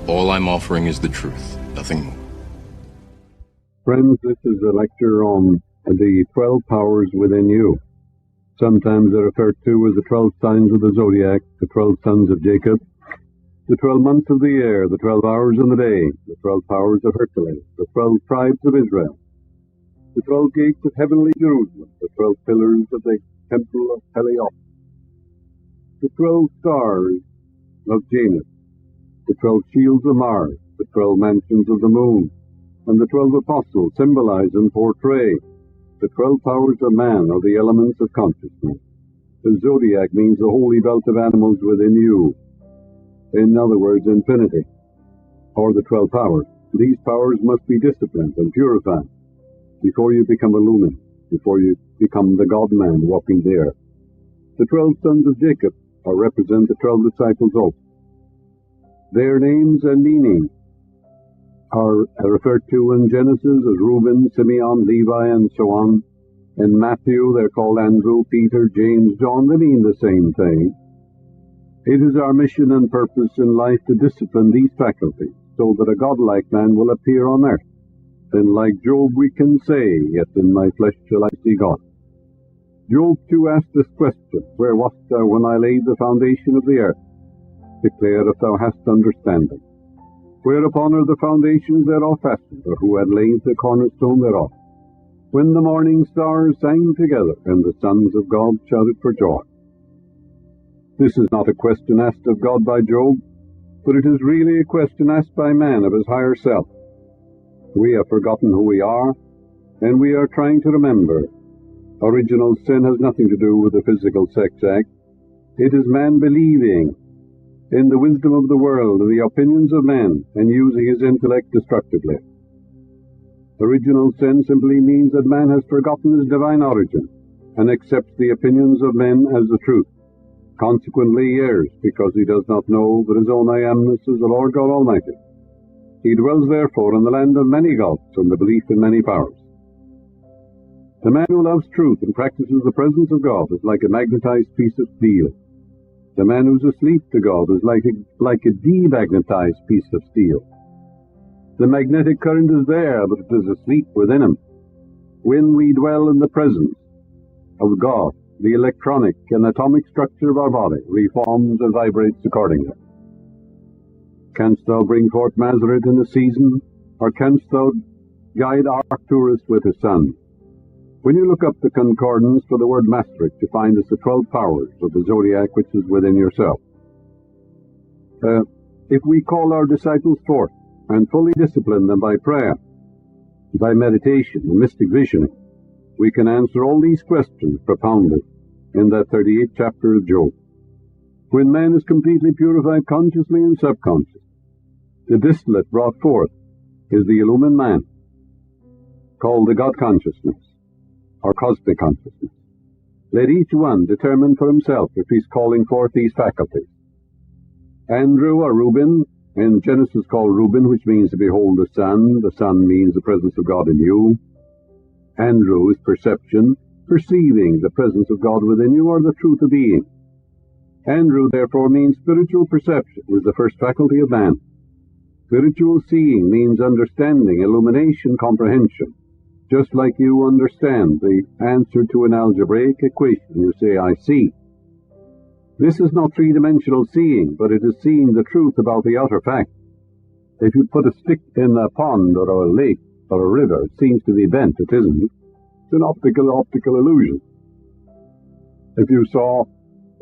All I'm offering is the truth, nothing more. Friends, this is a lecture on the 12 powers within you. Sometimes they're referred to as the 12 signs of the zodiac, the 12 sons of Jacob, the 12 months of the year, the 12 hours in the day, the 12 powers of Hercules, the 12 tribes of Israel, the 12 gates of heavenly Jerusalem, the 12 pillars of the temple of Heliopolis, the 12 stars of Janus, the 12 shields of Mars, the 12 mansions of the moon, and the 12 apostles symbolize and portray the 12 powers of man, or the elements of consciousness. The zodiac means the holy belt of animals within you. In other words, infinity, or the 12 powers. These powers must be disciplined and purified before you become illumined, before you become the God-man walking there. The 12 sons of Jacob represent the 12 disciples also. Their names and meanings are referred to in Genesis as Reuben, Simeon, Levi, and so on. In Matthew, they're called Andrew, Peter, James, John. They mean the same thing. It is our mission and purpose in life to discipline these faculties so that a godlike man will appear on earth. Then, like Job, we can say, "Yet in my flesh shall I see God." Job too asked this question, "Where wast thou when I laid the foundation of the earth? Declare if thou hast understanding. Whereupon are the foundations thereof fastened, or who had laid the cornerstone thereof? When the morning stars sang together, and the sons of God shouted for joy." This is not a question asked of God by Job, but it is really a question asked by man of his higher self. We have forgotten who we are, and we are trying to remember. Original sin has nothing to do with the physical sex act. It is man believing in the wisdom of the world and the opinions of men, and using his intellect destructively. Original sin simply means that man has forgotten his divine origin and accepts the opinions of men as the truth. Consequently, he errs, because he does not know that his own I amness is the Lord God Almighty. He dwells therefore in the land of many gods and the belief in many powers. The man who loves truth and practices the presence of God is like a magnetized piece of steel. The man who's asleep to God is like a demagnetized piece of steel. The magnetic current is there, but it is asleep within him. When we dwell in the presence of God, the electronic and atomic structure of our body reforms and vibrates accordingly. Canst thou bring forth Mazareth in a season, or canst thou guide Arcturus with his sun? When you look up the concordance for the word Maastricht, you find it's the 12 powers of the zodiac which is within yourself. If we call our disciples forth and fully discipline them by prayer, by meditation and mystic visioning, we can answer all these questions propounded in that 38th chapter of Job. When man is completely purified consciously and subconsciously, the distillate brought forth is the illumined man, called the God consciousness, or cosmic consciousness. Let each one determine for himself if he's calling forth these faculties. Andrew, or Reuben, in Genesis called Reuben, which means to behold the sun. The sun means the presence of God in you. Andrew is perception, perceiving the presence of God within you, or the truth of being. Andrew, therefore, means spiritual perception, is the first faculty of man. Spiritual seeing means understanding, illumination, comprehension. Just like you understand the answer to an algebraic equation, you say, "I see." This is not three-dimensional seeing, but it is seeing the truth about the outer fact. If you put a stick in a pond or a lake or a river, it seems to be bent. It isn't. It's an optical illusion. If you saw,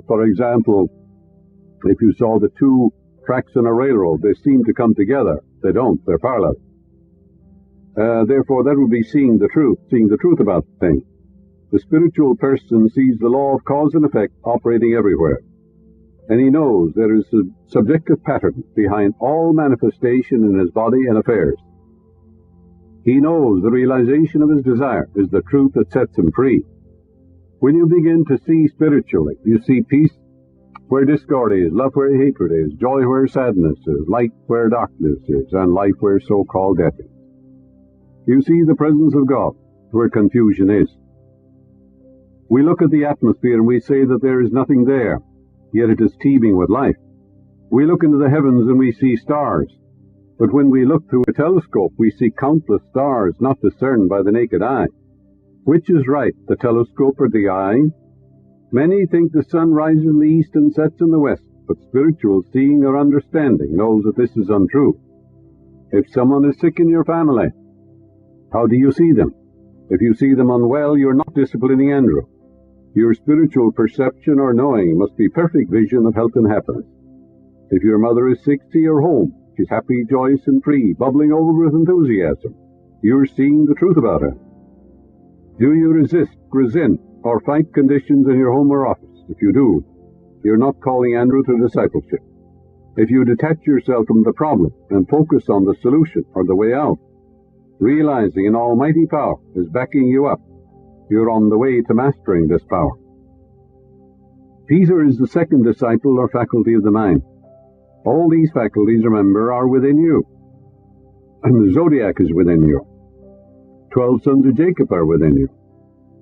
for example, if you saw the two tracks in a railroad, they seem to come together. They don't. They're parallel. Therefore, that would be seeing the truth about the thing. The spiritual person sees the law of cause and effect operating everywhere, and he knows there is a subjective pattern behind all manifestation in his body and affairs. He knows the realization of his desire is the truth that sets him free. When you begin to see spiritually, you see peace where discord is, love where hatred is, joy where sadness is, light where darkness is, and life where so-called death is. You see the presence of God where confusion is. We look at the atmosphere and we say that there is nothing there, yet it is teeming with life. We look into the heavens and we see stars, But when we look through a telescope, we see countless stars not discerned by the naked eye. Which is right, the telescope or the eye? Many think the sun rises in the east and sets in the west, but spiritual seeing or understanding knows that this is untrue. If someone is sick in your family, how do you see them? If you see them unwell, you're not disciplining Andrew. Your spiritual perception or knowing must be perfect vision of health and happiness. If your mother is sick, see her home. She's happy, joyous, and free, bubbling over with enthusiasm. You're seeing the truth about her. Do you resist, resent, or fight conditions in your home or office? If you do, you're not calling Andrew to discipleship. If you detach yourself from the problem and focus on the solution or the way out, realizing an almighty power is backing you up, you're on the way to mastering this power. Peter is the second disciple or faculty of the mind. All these faculties, remember, are within you. And the zodiac is within you. 12 sons of Jacob are within you.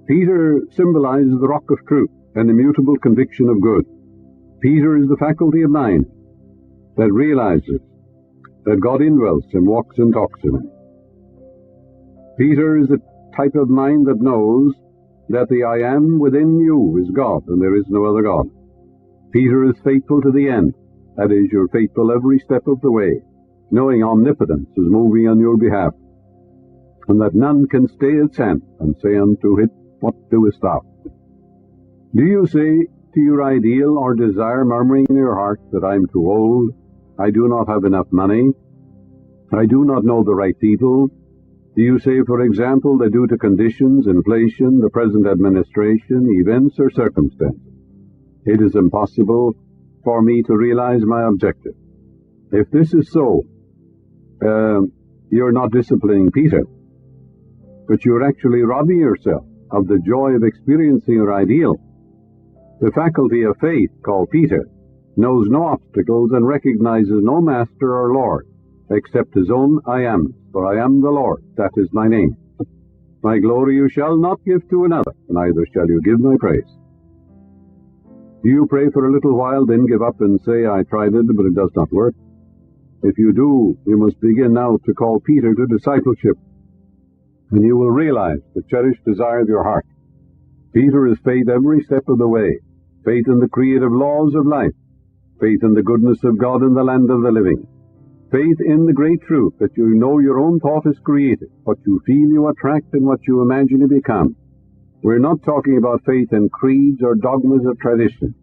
Peter symbolizes the rock of truth and immutable conviction of good. Peter is the faculty of mind that realizes that God indwells him, walks and talks in him. Peter is the type of mind that knows that the I am within you is God and there is no other God. Peter is faithful to the end. That is, you're faithful every step of the way, knowing omnipotence is moving on your behalf, and that none can stay its hand and say unto it, what doest thou? Do you say to your ideal or desire, murmuring in your heart, that I am too old, I do not have enough money, I do not know the right people? Do you say, for example, that due to conditions, inflation, the present administration, events, or circumstances, it is impossible for me to realize my objective? If this is so, you're not disciplining Peter, but you're actually robbing yourself of the joy of experiencing your ideal. The faculty of faith, called Peter, knows no obstacles and recognizes no master or Lord, except his own I am, for I am the Lord, that is my name. My glory you shall not give to another, neither shall you give my praise. Do you pray for a little while, then give up and say, I tried it, but it does not work? If you do, you must begin now to call Peter to discipleship, and you will realize the cherished desire of your heart. Peter is faith every step of the way, faith in the creative laws of life, faith in the goodness of God in the land of the living, faith in the great truth that you know your own thought is created, what you feel you attract and what you imagine you become. We're not talking about faith in creeds or dogmas of tradition.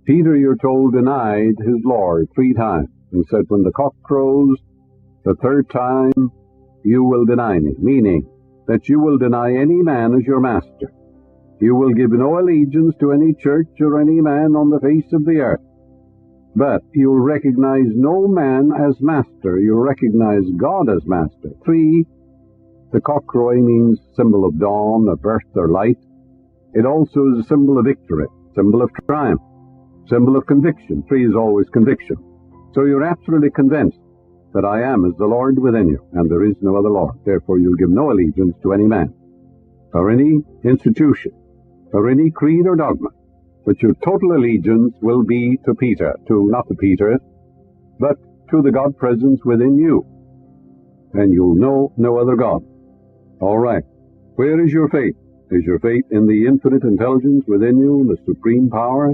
Peter, you're told, denied his Lord 3 times and said, when the cock crows the 3rd time, you will deny me, meaning that you will deny any man as your master. You will give no allegiance to any church or any man on the face of the earth. But you'll recognize no man as master. You'll recognize God as master. 3, the cock crowing means symbol of dawn, of birth or light. It also is a symbol of victory, symbol of triumph, symbol of conviction. 3 is always conviction. So you're absolutely convinced that I am is the Lord within you, and there is no other Lord. Therefore you'll give no allegiance to any man, or any institution, or any creed or dogma, but your total allegiance will be to Peter, not to Peter, but to the God presence within you, and you'll know no other God. All right. Where is your faith? Is your faith in the infinite intelligence within you, the supreme power?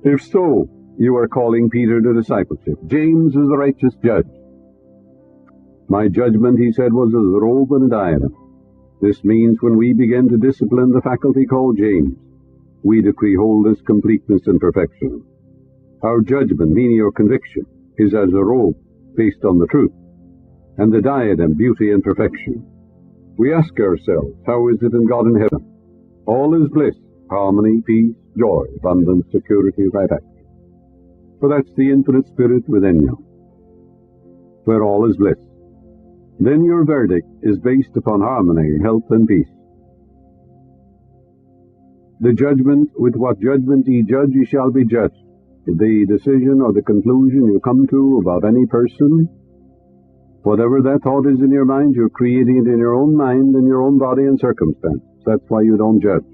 If so, you are calling Peter to discipleship. James is the righteous judge. My judgment, he said, was as a robe and a diadem. This means when we begin to discipline the faculty called James, we decree wholeness, completeness, and perfection. Our judgment, meaning your conviction, is as a robe based on the truth, and the diadem, beauty and perfection. We ask ourselves, how is it in God in heaven? All is bliss, harmony, peace, joy, abundance, security, right action. For that's the infinite spirit within you, where all is bliss. Then your verdict is based upon harmony, health, and peace. The judgment, with what judgment ye judge, ye shall be judged. The decision or the conclusion you come to about any person, whatever that thought is in your mind, you're creating it in your own mind, in your own body and circumstance. That's why you don't judge.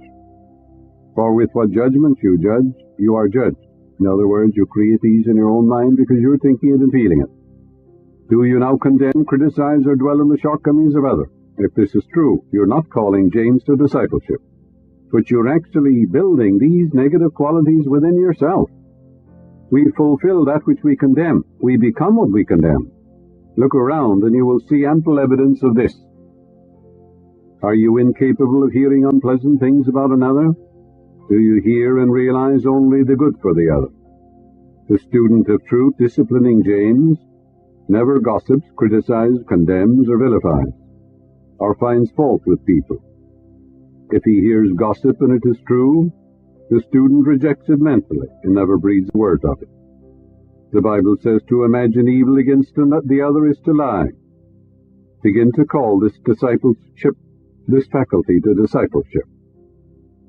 For with what judgment you judge, you are judged. In other words, you create these in your own mind because you're thinking it and feeling it. Do you now condemn, criticize, or dwell on the shortcomings of others? If this is true, you're not calling James to discipleship, but you're actually building these negative qualities within yourself. We fulfill that which we condemn. We become what we condemn. Look around and you will see ample evidence of this. Are you incapable of hearing unpleasant things about another? Do you hear and realize only the good for the other? The student of truth, disciplining James, never gossips, criticizes, condemns, or vilifies, or finds fault with people. If he hears gossip and it is true, the student rejects it mentally and never breathes a word of it. The Bible says to imagine evil against the other is to lie. Begin to call this faculty to discipleship.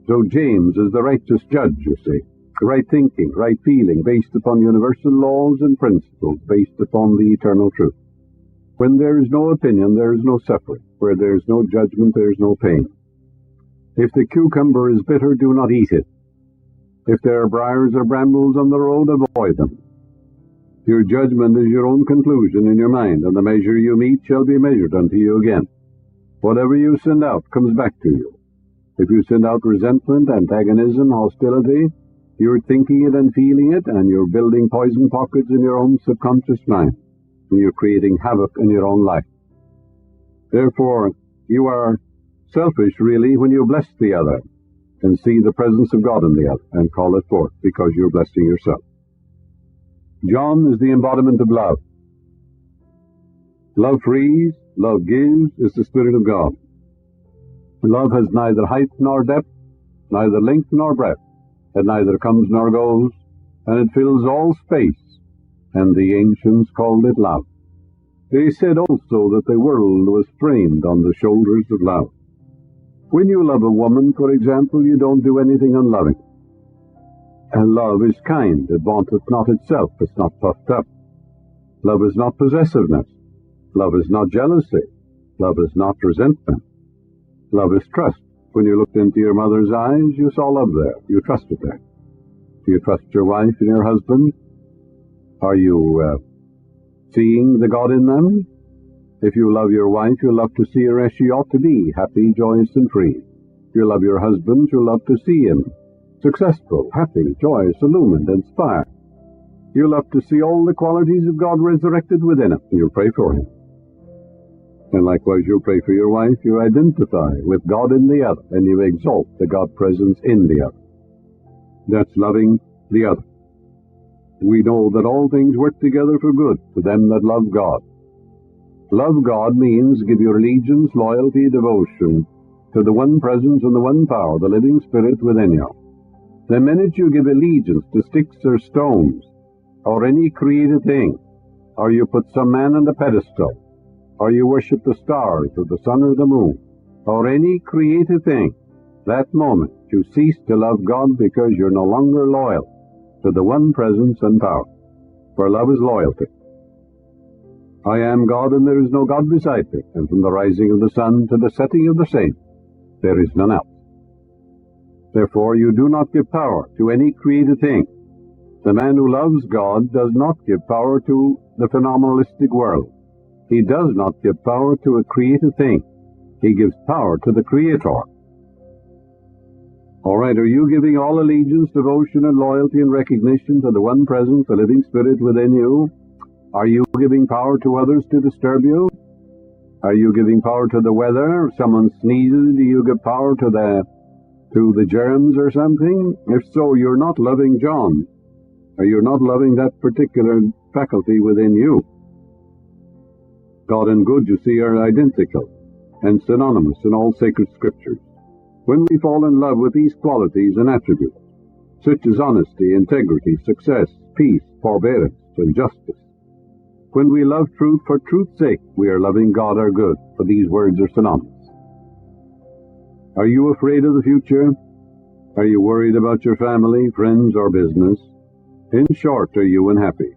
So James is the righteous judge, you see. Right thinking, right feeling, based upon universal laws and principles, based upon the eternal truth. When there is no opinion, there is no suffering. Where there is no judgment, there is no pain. If the cucumber is bitter, do not eat it. If there are briars or brambles on the road, avoid them. Your judgment is your own conclusion in your mind, and the measure you meet shall be measured unto you again. Whatever you send out comes back to you. If you send out resentment, antagonism, hostility, you're thinking it and feeling it, and you're building poison pockets in your own subconscious mind, and you're creating havoc in your own life. Therefore, you are selfish, really, when you bless the other and see the presence of God in the other and call it forth, because you're blessing yourself. John is the embodiment of love. Love frees, love gives, is the Spirit of God. Love has neither height nor depth, neither length nor breadth. It neither comes nor goes, and it fills all space, and the ancients called it love. They said also that the world was framed on the shoulders of love. When you love a woman, for example, you don't do anything unloving. And love is kind, it vaunteth not itself, it's not puffed up. Love is not possessiveness. Love is not jealousy. Love is not resentment. Love is trust. When you looked into your mother's eyes, you saw love there. You trusted her. Do you trust your wife and your husband? Are you seeing the God in them? If you love your wife, you'll love to see her as she ought to be, happy, joyous, and free. If you love your husband, you'll love to see him successful, happy, joyous, illumined, inspired. You'll love to see all the qualities of God resurrected within him. You'll pray for him. And likewise, you'll pray for your wife. You identify with God in the other, and you exalt the God presence in the other. That's loving the other. We know that all things work together for good to them that love God. Love God means give your allegiance, loyalty, devotion to the one presence and the one power, the living Spirit within you. The minute you give allegiance to sticks or stones, or any created thing, or you put some man on a pedestal, or you worship the stars or the sun or the moon, or any created thing, that moment you cease to love God because you're no longer loyal to the one presence and power. For love is loyalty. I am God, and there is no God beside me, and from the rising of the sun to the setting of the same, there is none else. Therefore you do not give power to any created thing. The man who loves God does not give power to the phenomenalistic world. He does not give power to a created thing. He gives power to the Creator. All right, are you giving all allegiance, devotion, and loyalty and recognition to the one presence, the living Spirit within you? Are you giving power to others to disturb you? Are you giving power to the weather? If someone sneezes, do you give power to the germs or something? If so, you're not loving John, or you're not loving that particular faculty within you. God and good, you see, are identical and synonymous in all sacred scriptures. When we fall in love with these qualities and attributes, such as honesty, integrity, success, peace, forbearance, and justice, when we love truth for truth's sake, we are loving God our good, for these words are synonymous. Are you afraid of the future? Are you worried about your family, friends, or business? In short, are you unhappy?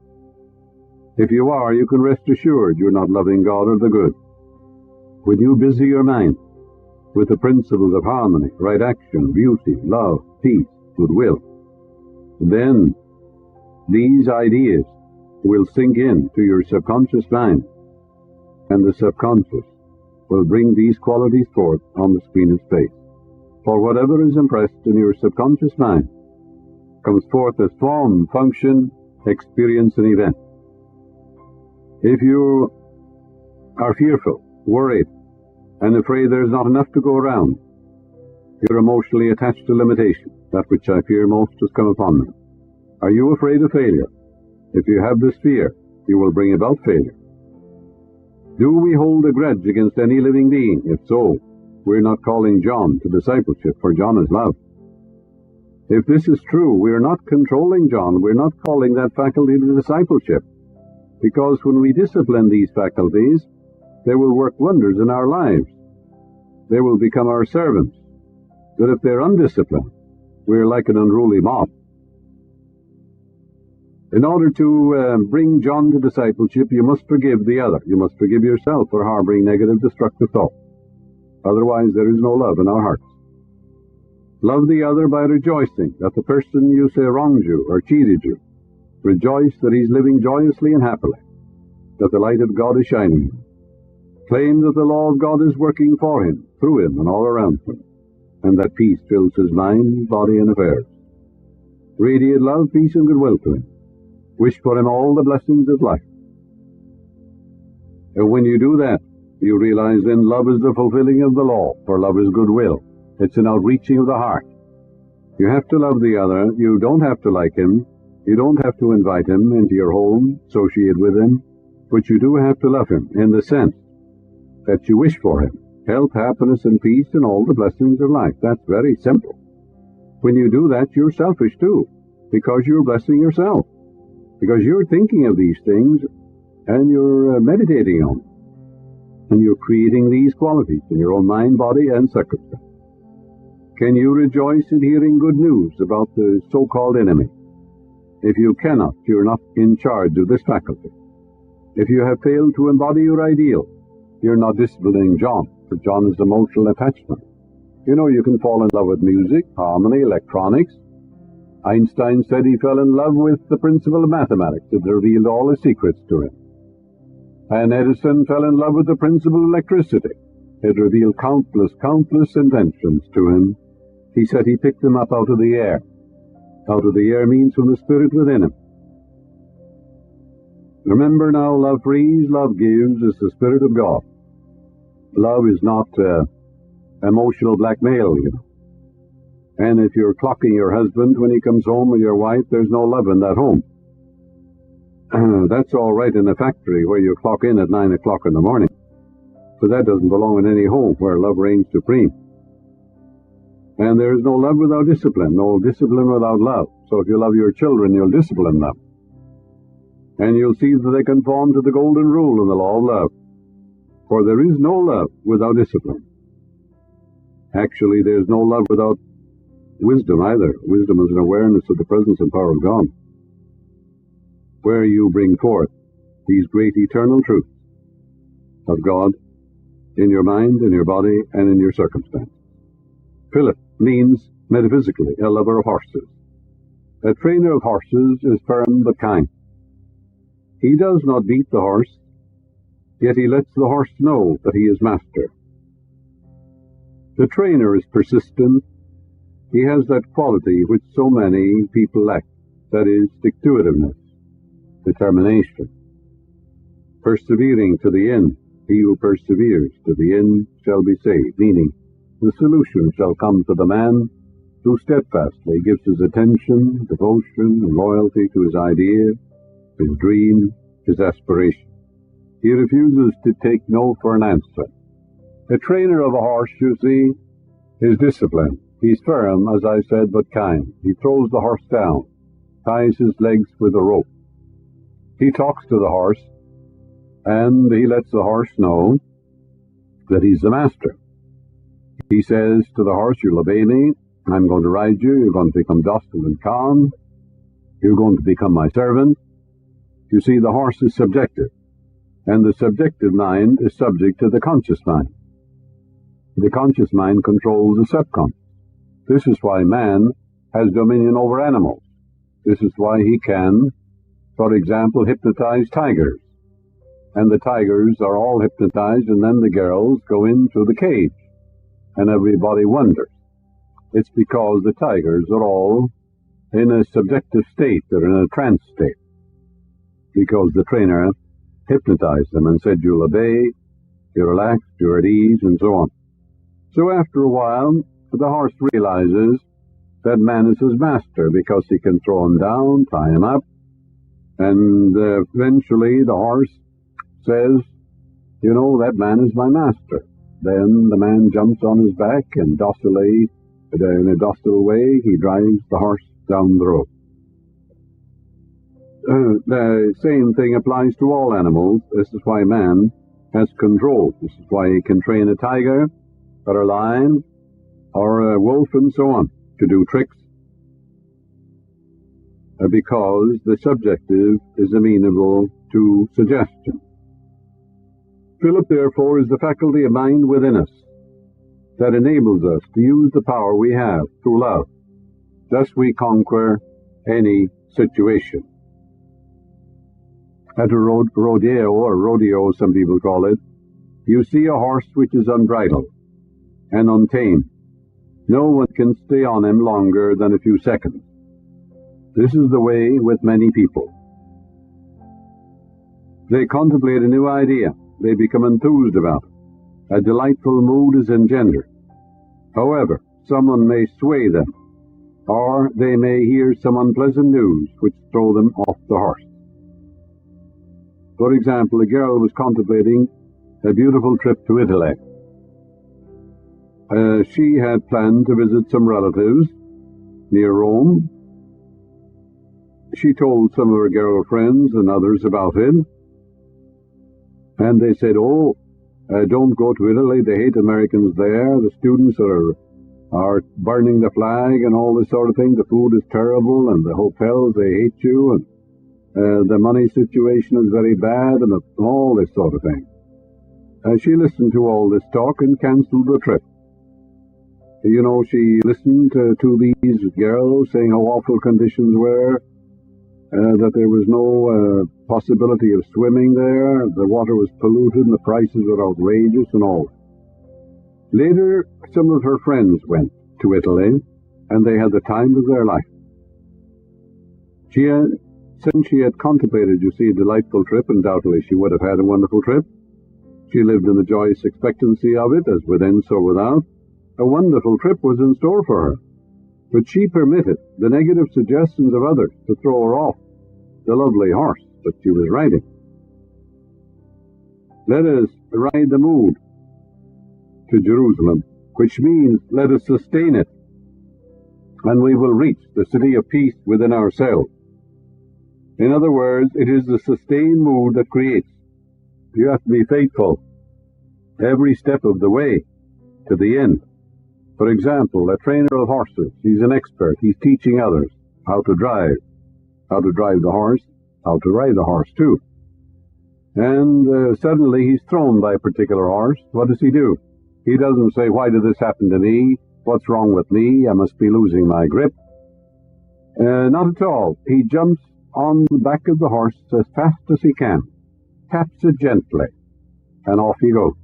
If you are, you can rest assured you're not loving God or the good. When you busy your mind with the principles of harmony, right action, beauty, love, peace, goodwill, then these ideas will sink in to your subconscious mind, and the subconscious will bring these qualities forth on the screen of space. For whatever is impressed in your subconscious mind comes forth as form, function, experience, and event. If you are fearful, worried, and afraid there is not enough to go around, you're emotionally attached to limitation. That which I fear most has come upon me. Are you afraid of failure? If you have this fear, you will bring about failure. Do we hold a grudge against any living being? If so, we're not calling John to discipleship, for John is love. If this is true, we're not controlling John, we're not calling that faculty to discipleship, because when we discipline these faculties, they will work wonders in our lives. They will become our servants. But if they're undisciplined, we're like an unruly mob. In order to bring John to discipleship, you must forgive the other. You must forgive yourself for harboring negative, destructive thoughts. Otherwise, there is no love in our hearts. Love the other by rejoicing that the person you say wronged you or cheated you. Rejoice that he's living joyously and happily, that the light of God is shining. Claim that the law of God is working for him, through him, and all around him, and that peace fills his mind, body, and affairs. Radiate love, peace, and goodwill to him. Wish for him all the blessings of life. And when you do that, you realize then love is the fulfilling of the law, for love is goodwill. It's an outreaching of the heart. You have to love the other. You don't have to like him. You don't have to invite him into your home, associate with him, but you do have to love him in the sense that you wish for him health, happiness, and peace, and all the blessings of life. That's very simple. When you do that, you're selfish too, because you're blessing yourself, because you're thinking of these things and you're meditating on them, and you're creating these qualities in your own mind, body, and circumstance. Can you rejoice in hearing good news about the so-called enemy? If you cannot, you're not in charge of this faculty. If you have failed to embody your ideal, you're not disciplining John, for John is emotional attachment. You know, you can fall in love with music, harmony, electronics. Einstein said he fell in love with the principle of mathematics. It revealed all his secrets to him. And Edison fell in love with the principle of electricity. It revealed countless inventions to him. He said he picked them up out of the air. Out of the air means from the spirit within him. Remember now, love frees, love gives, is the Spirit of God. Love is not emotional blackmail, you know. And if you're clocking your husband when he comes home with your wife, there's no love in that home. That's all right in a factory where you clock in at 9 o'clock in the morning. But that doesn't belong in any home where love reigns supreme. And there is no love without discipline, no discipline without love. So if you love your children, you'll discipline them. And you'll see that they conform to the golden rule in the law of love. For there is no love without discipline. Actually, there's no love without wisdom either. Wisdom is an awareness of the presence and power of God, where you bring forth these great eternal truths of God in your mind, in your body, and in your circumstance. Philip means, metaphysically, a lover of horses. A trainer of horses is firm but kind. He does not beat the horse, yet he lets the horse know that he is master. The trainer is persistent. He has that quality which so many people lack, that is, stick-to-itiveness, determination, persevering to the end. He who perseveres to the end shall be saved, meaning the solution shall come to the man who steadfastly gives his attention, devotion, and loyalty to his idea, his dream, his aspiration. He refuses to take no for an answer. A trainer of a horse, you see, is disciplined. He's firm, as I said, but kind. He throws the horse down, ties his legs with a rope. He talks to the horse, and he lets the horse know that he's the master. He says to the horse, you'll obey me, I'm going to ride you, you're going to become docile and calm, you're going to become my servant. You see, the horse is subjective, and the subjective mind is subject to the conscious mind. The conscious mind controls the subconscious. This is why man has dominion over animals. This is why he can, for example, hypnotize tigers. and the tigers are all hypnotized, and then the girls go into the cage, and everybody wonders. It's because the tigers are all in a subjective state, they're in a trance state, because the trainer hypnotized them and said, you'll obey, you're relaxed, you're at ease, and so on. So after a while, the horse realizes that man is his master, because he can throw him down, tie him up, and eventually the horse says, you know, that man is my master. Then the man jumps on his back, and docilely, in a docile way, he drives the horse down the road. The same thing applies to all animals. This is why man has control. This is why he can train a tiger, or a lion, or a wolf, and so on, to do tricks, because the subjective is amenable to suggestion. Philip, therefore, is the faculty of mind within us that enables us to use the power we have through love. Thus we conquer any situation. At a rodeo, or rodeo some people call it, you see a horse which is unbridled and untamed. No one can stay on him longer than a few seconds. This is the way with many people. They contemplate a new idea. They become enthused about it. A delightful mood is engendered. However, someone may sway them, or they may hear some unpleasant news which throw them off the horse. For example, a girl was contemplating a beautiful trip to Italy. She had planned to visit some relatives near Rome. She told some of her girlfriends and others about it, and they said, don't go to Italy, they hate Americans there, the students are burning the flag and all this sort of thing, the food is terrible, and the hotels, they hate you, and the money situation is very bad, and all this sort of thing. She listened to all this talk and cancelled the trip. You know, she listened to these girls saying how awful conditions were, that there was no possibility of swimming there, the water was polluted, and the prices were outrageous and all. Later, some of her friends went to Italy, and they had the time of their life. Since she had contemplated, you see, a delightful trip, undoubtedly she would have had a wonderful trip. She lived in the joyous expectancy of it, as within, so without. A wonderful trip was in store for her, but she permitted the negative suggestions of others to throw her off the lovely horse that she was riding. Let us ride the mood to Jerusalem, which means let us sustain it, and we will reach the city of peace within ourselves. In other words, it is the sustained mood that creates. You have to be faithful every step of the way to the end. For example, a trainer of horses, he's an expert, he's teaching others how to drive the horse, how to ride the horse too. And suddenly he's thrown by a particular horse. What does he do? He doesn't say, why did this happen to me? What's wrong with me? I must be losing my grip. Not at all. He jumps on the back of the horse as fast as he can, taps it gently, and off he goes.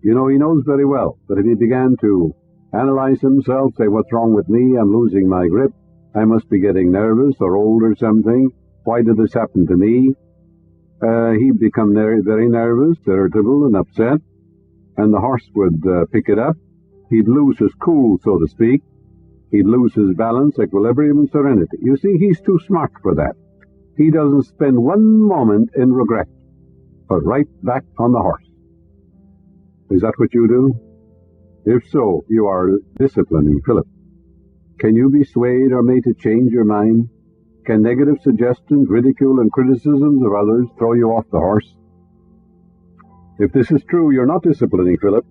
You know, he knows very well that if he began to analyze himself, say, what's wrong with me? I'm losing my grip. I must be getting nervous or old or something. Why did this happen to me? He'd become very, very nervous, irritable, and upset, and the horse would pick it up. He'd lose his cool, so to speak. He'd lose his balance, equilibrium, and serenity. You see, he's too smart for that. He doesn't spend one moment in regret, but right back on the horse. Is that what you do? If so, you are disciplining Philip. Can you be swayed or made to change your mind? Can negative suggestions, ridicule, and criticisms of others throw you off the horse? If this is true, you're not disciplining Philip.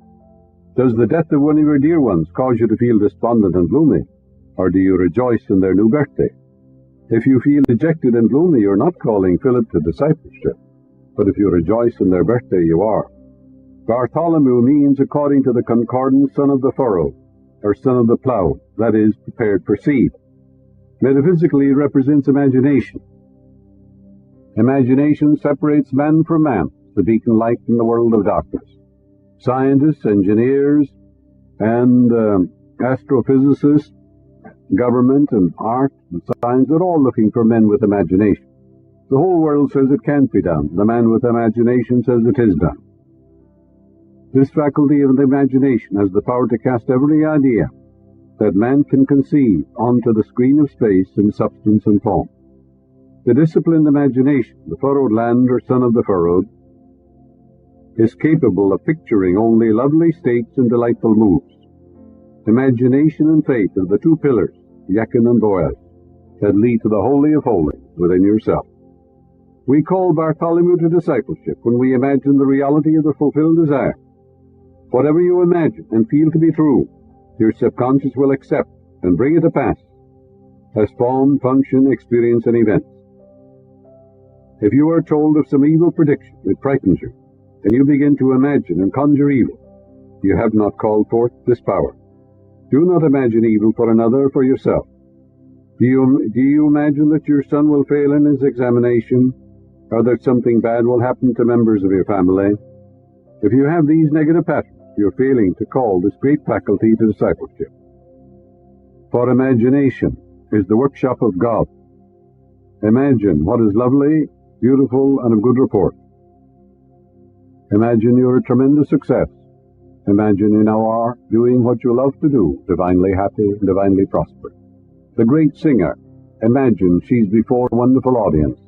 Does the death of one of your dear ones cause you to feel despondent and gloomy? Or do you rejoice in their new birthday? If you feel dejected and gloomy, you're not calling Philip to discipleship. But if you rejoice in their birthday, you are. Bartholomew means, according to the concordance, son of the furrow, or son of the plough, that is, prepared for seed. Metaphysically, it represents imagination. Imagination separates man from man, the beacon light in the world of darkness. Scientists, engineers, and astrophysicists, government and art and science are all looking for men with imagination. The whole world says it can't be done. The man with imagination says it is done. This faculty of the imagination has the power to cast every idea that man can conceive onto the screen of space in substance and form. The disciplined imagination, the furrowed land or son of the furrowed, is capable of picturing only lovely states and delightful moods. Imagination and faith are the two pillars, Jachin and Boaz, that lead to the Holy of Holies within yourself. We call Bartholomew to discipleship when we imagine the reality of the fulfilled desire. Whatever you imagine and feel to be true, your subconscious will accept and bring it to pass as form, function, experience, and events. If you are told of some evil prediction, it frightens you, and you begin to imagine and conjure evil. You have not called forth this power. Do not imagine evil for another or for yourself. Do you imagine that your son will fail in his examination, or that something bad will happen to members of your family? If you have these negative patterns, you're failing to call this great faculty to discipleship. For imagination is the workshop of God. Imagine what is lovely, beautiful, and of good report. Imagine you're a tremendous success. Imagine you now are doing what you love to do, divinely happy and divinely prosperous. The great singer, imagine she's before a wonderful audience,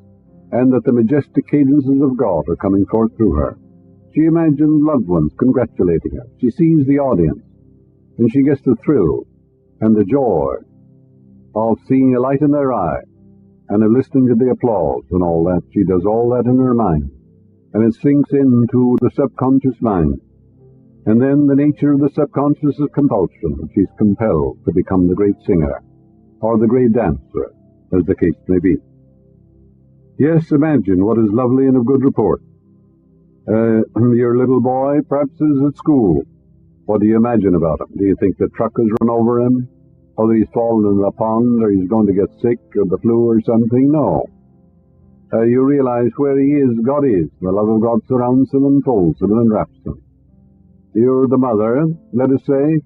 and that the majestic cadences of God are coming forth through her. She imagines loved ones congratulating her. She sees the audience, and she gets the thrill and the joy of seeing a light in their eye, and of listening to the applause and all that. She does all that in her mind, and it sinks into the subconscious mind. And then the nature of the subconscious is compulsion. She's compelled to become the great singer, or the great dancer, as the case may be. Yes, imagine what is lovely and of good report. Your little boy perhaps is at school. What do you imagine about him? Do you think the truck has run over him? Or that he's fallen in the pond, or he's going to get sick, or the flu or something? No. You realize where he is, God is. The love of God surrounds him and folds him and enwraps him. You're the mother, let us say,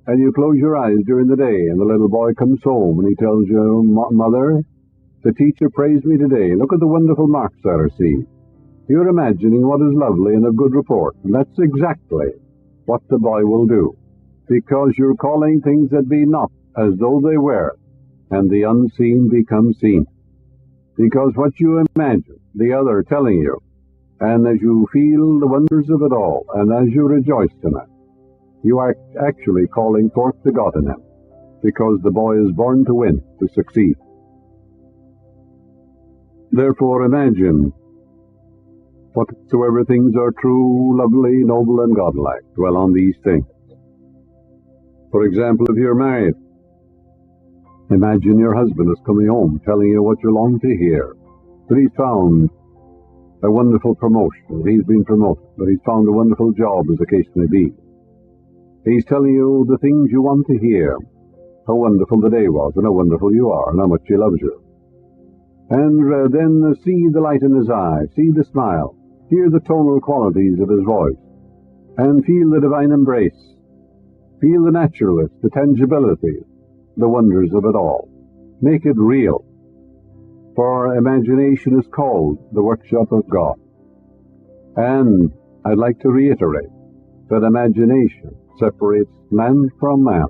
and you close your eyes during the day, and the little boy comes home, and he tells you, Mother, the teacher praised me today. Look at the wonderful marks I received. You're imagining what is lovely and of good report, and that's exactly what the boy will do, because you're calling things that be not as though they were, and the unseen become seen. Because what you imagine, the other telling you, and as you feel the wonders of it all, and as you rejoice in it, you are actually calling forth the God in him, because the boy is born to win, to succeed. Therefore imagine whatsoever things are true, lovely, noble, and godlike. Dwell on these things. For example, if you're married, imagine your husband is coming home telling you what you long to hear, that he's found a wonderful promotion, that he's been promoted, that he's found a wonderful job, as the case may be. He's telling you the things you want to hear, how wonderful the day was, and how wonderful you are, and how much he loves you. And then see the light in his eye, see the smile, hear the tonal qualities of his voice, and feel the divine embrace. Feel the naturalness, the tangibility, the wonders of it all. Make it real. For imagination is called the workshop of God. And I'd like to reiterate that imagination separates man from man.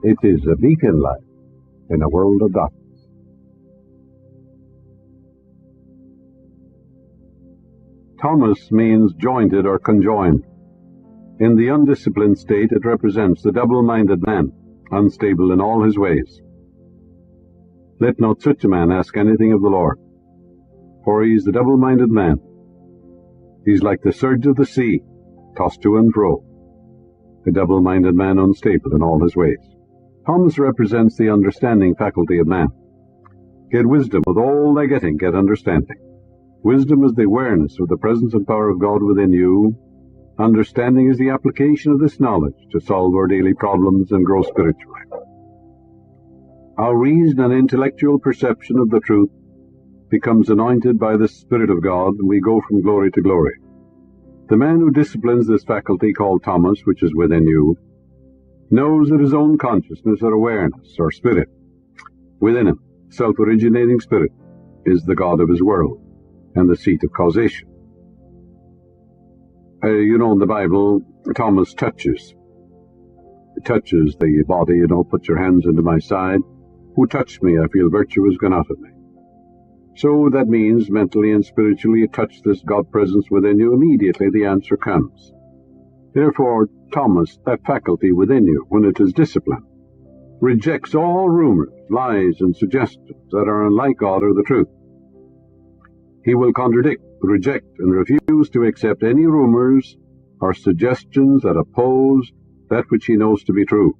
It is a beacon light in a world of darkness. Thomas means jointed or conjoined. In the undisciplined state, it represents the double-minded man, unstable in all his ways. Let not such a man ask anything of the Lord, for he is the double-minded man. He is like the surge of the sea, tossed to and fro, a double-minded man unstable in all his ways. Thomas represents the understanding faculty of man. Get wisdom, with all thy getting, get understanding. Wisdom is the awareness of the presence and power of God within you. Understanding is the application of this knowledge to solve our daily problems and grow spiritually. Our reason and intellectual perception of the truth becomes anointed by the Spirit of God, and we go from glory to glory. The man who disciplines this faculty called Thomas, which is within you, knows that his own consciousness or awareness or spirit within him, self-originating spirit, is the God of his world and the seat of causation. In the Bible, Thomas touches the body, put your hands into my side. Who touched me? I feel virtue has gone out of me. So that means mentally and spiritually you touch this God presence within you, immediately the answer comes. Therefore, Thomas, that faculty within you, when it is disciplined, rejects all rumors, lies, and suggestions that are unlike God or the truth. He will contradict, reject, and refuse to accept any rumors or suggestions that oppose that which he knows to be true.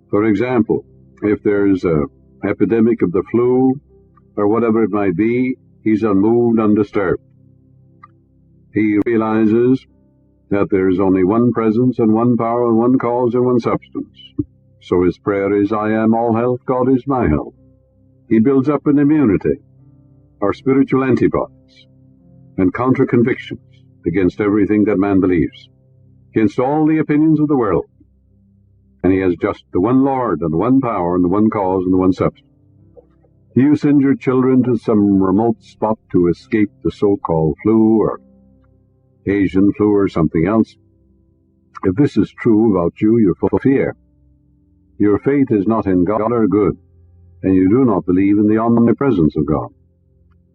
For example, if there's an epidemic of the flu, or whatever it might be, he's unmoved, undisturbed. He realizes that there's only one presence and one power and one cause and one substance. So his prayer is, I am all health, God is my health. He builds up an immunity, or spiritual antibodies, and counter-convictions against everything that man believes, against all the opinions of the world. And he has just the one Lord and the one power and the one cause and the one substance. You send your children to some remote spot to escape the so-called flu or Asian flu or something else. If this is true about you, you're full of fear. Your faith is not in God or good, and you do not believe in the omnipresence of God.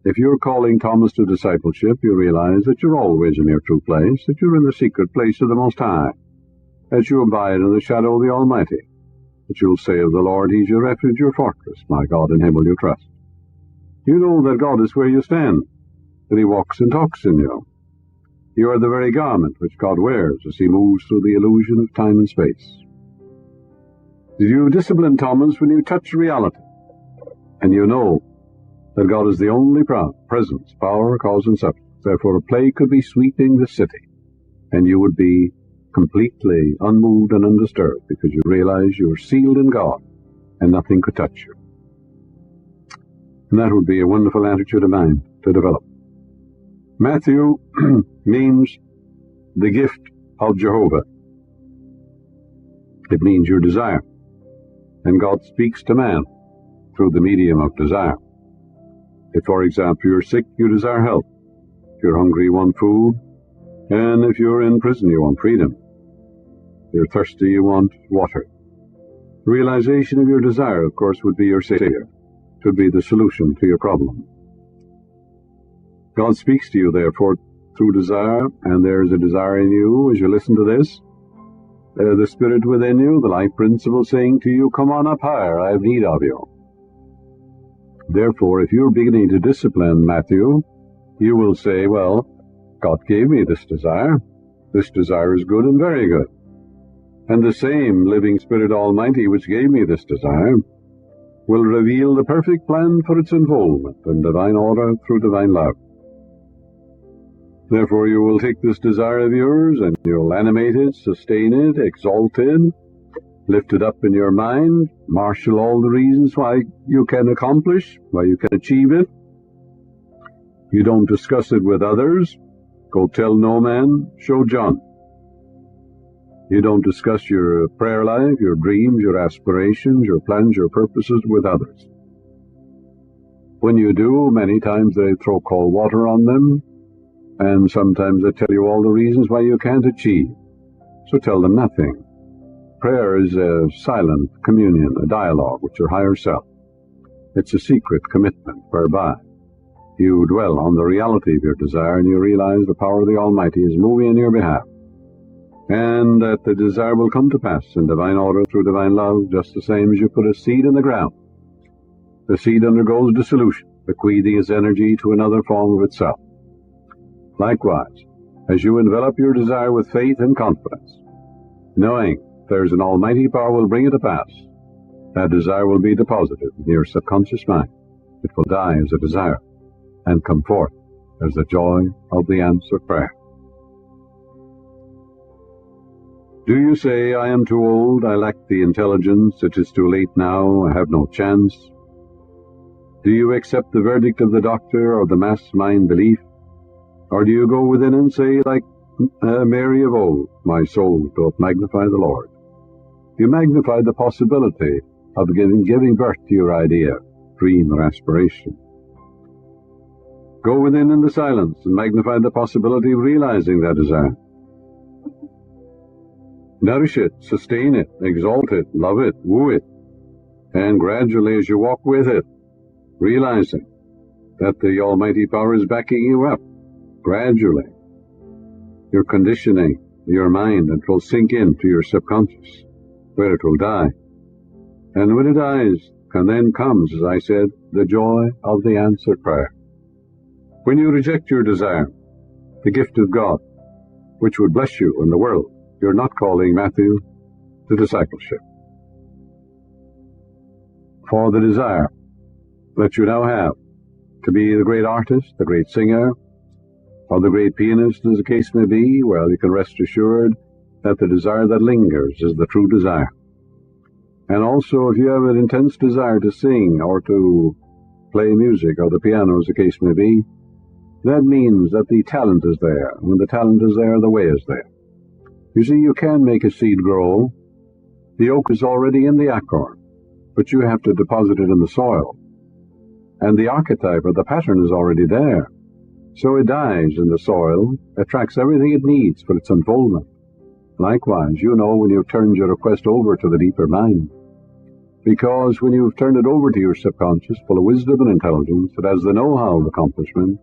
If you're calling Thomas to discipleship, you realize that you're always in your true place, that you're in the secret place of the Most High, that you abide in the shadow of the Almighty, that you'll say of the Lord, He's your refuge, your fortress, my God, in Him will you trust. You know that God is where you stand, that He walks and talks in you. You are the very garment which God wears as He moves through the illusion of time and space. You discipline Thomas when you touch reality, and you know that God is the only presence, power, cause, and substance. Therefore, a plague could be sweeping the city, and you would be completely unmoved and undisturbed because you realize you are sealed in God and nothing could touch you. And that would be a wonderful attitude of mind to develop. Matthew means the gift of Jehovah. It means your desire. And God speaks to man through the medium of desire. If, for example, you're sick, you desire health. If you're hungry, you want food. And if you're in prison, you want freedom. If you're thirsty, you want water. Realization of your desire, of course, would be your savior. It would be the solution to your problem. God speaks to you, therefore, through desire, and there's a desire in you as you listen to this. The Spirit within you, the life principle saying to you, come on up higher, I have need of you. Therefore, if you're beginning to discipline Matthew, you will say, well, God gave me this desire. This desire is good and very good. And the same living Spirit Almighty which gave me this desire will reveal the perfect plan for its unfoldment in divine order through divine love. Therefore you will take this desire of yours and you'll animate it, sustain it, exalt it, lift it up in your mind, marshal all the reasons why you can accomplish, why you can achieve it. You don't discuss it with others. Go tell no man, show John. You don't discuss your prayer life, your dreams, your aspirations, your plans, your purposes with others. When you do, many times they throw cold water on them, and sometimes they tell you all the reasons why you can't achieve. So tell them nothing. Prayer is a silent communion, a dialogue with your higher self. It's a secret commitment whereby you dwell on the reality of your desire and you realize the power of the Almighty is moving in your behalf, and that the desire will come to pass in divine order through divine love, just the same as you put a seed in the ground. The seed undergoes dissolution, bequeathing its energy to another form of itself. Likewise, as you envelop your desire with faith and confidence, knowing there's an almighty power will bring it to pass, that desire will be deposited in your subconscious mind. It will die as a desire and come forth as the joy of the answered prayer. Do you say, I am too old, I lack the intelligence, it is too late now, I have no chance? Do you accept the verdict of the doctor or the mass mind belief? Or do you go within and say, like Mary of old, my soul doth magnify the Lord? You magnify the possibility of giving birth to your idea, dream, or aspiration. Go within in the silence and magnify the possibility of realizing that desire. Nourish it, sustain it, exalt it, love it, woo it, and gradually as you walk with it, realizing that the Almighty Power is backing you up, gradually, you're conditioning your mind and it will sink into your subconscious, where it will die. And when it dies, and then comes, as I said, the joy of the answered prayer. When you reject your desire, the gift of God, which would bless you in the world, you're not calling Matthew to discipleship. For the desire that you now have to be the great artist, the great singer, or the great pianist, as the case may be, well, you can rest assured that the desire that lingers is the true desire. And also, if you have an intense desire to sing or to play music or the piano, as the case may be, that means that the talent is there. When the talent is there, the way is there. You see, you can make a seed grow. The oak is already in the acorn, but you have to deposit it in the soil. And the archetype or the pattern is already there. So it dies in the soil, attracts everything it needs for its unfoldment. Likewise, you know when you've turned your request over to the deeper mind. Because when you've turned it over to your subconscious, full of wisdom and intelligence, that has the know-how of accomplishment,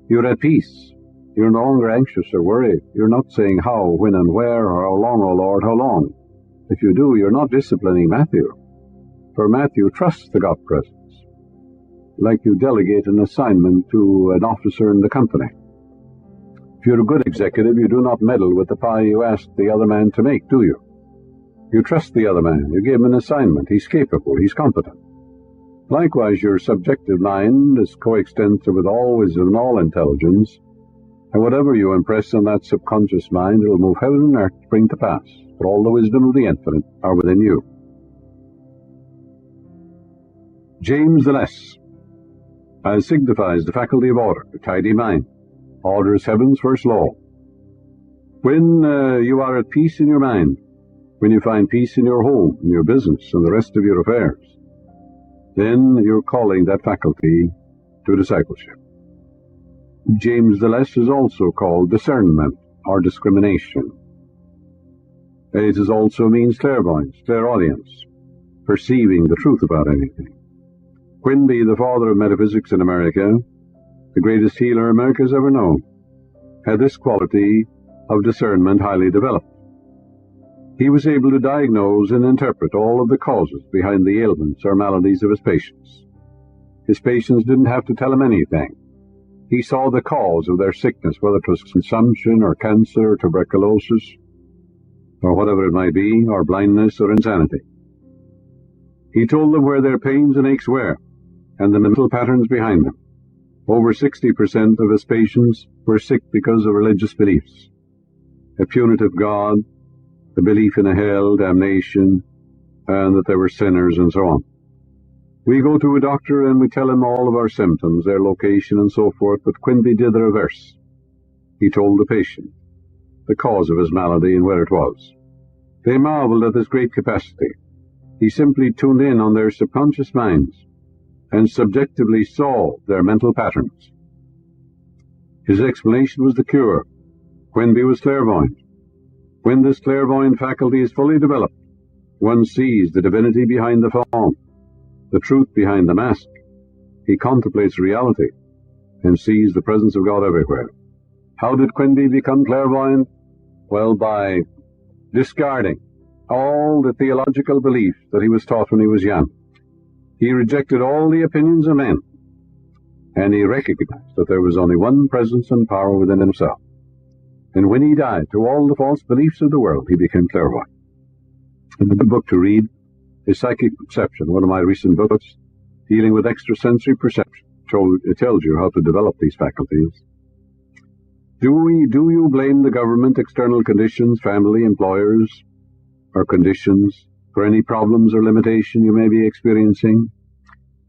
you're at peace. You're no longer anxious or worried. You're not saying how, when, and where, or how long, O Lord, how long. If you do, you're not disciplining Matthew. For Matthew trusts the God presence, like you delegate an assignment to an officer in the company. If you're a good executive, you do not meddle with the pie you ask the other man to make, do you? You trust the other man. You give him an assignment. He's capable. He's competent. Likewise, your subjective mind is coextensive with all wisdom and all intelligence, and whatever you impress on that subconscious mind, it will move heaven and earth to bring to pass, for all the wisdom of the infinite are within you. James the Less signifies the faculty of order, a tidy mind. Order is heaven's first law. When you are at peace in your mind, when you find peace in your home, in your business, and the rest of your affairs, then you're calling that faculty to discipleship. James the Less is also called discernment or discrimination. It is also means clairvoyance, clairaudience, perceiving the truth about anything. Quinby, the father of metaphysics in America, the greatest healer America's ever known, had this quality of discernment highly developed. He was able to diagnose and interpret all of the causes behind the ailments or maladies of his patients. His patients didn't have to tell him anything. He saw the cause of their sickness, whether it was consumption or cancer or tuberculosis or whatever it might be, or blindness or insanity. He told them where their pains and aches were and the mental patterns behind them. Over 60% of his patients were sick because of religious beliefs. A punitive God, the belief in a hell, damnation, and that they were sinners, and so on. We go to a doctor and we tell him all of our symptoms, their location, and so forth, but Quinby did the reverse. He told the patient the cause of his malady and where it was. They marveled at this great capacity. He simply tuned in on their subconscious minds and subjectively saw their mental patterns. His explanation was the cure. Quinby was clairvoyant. When this clairvoyant faculty is fully developed, one sees the divinity behind the form, the truth behind the mask. He contemplates reality and sees the presence of God everywhere. How did Quinby become clairvoyant? Well, by discarding all the theological beliefs that he was taught when he was young. He rejected all the opinions of men, and he recognized that there was only one presence and power within himself. And when he died to all the false beliefs of the world, he became clairvoyant. And the good book to read is Psychic Perception, one of my recent books dealing with extrasensory perception. It tells you how to develop these faculties. Do you blame the government, external conditions, family, employers, or conditions for any problems or limitation you may be experiencing?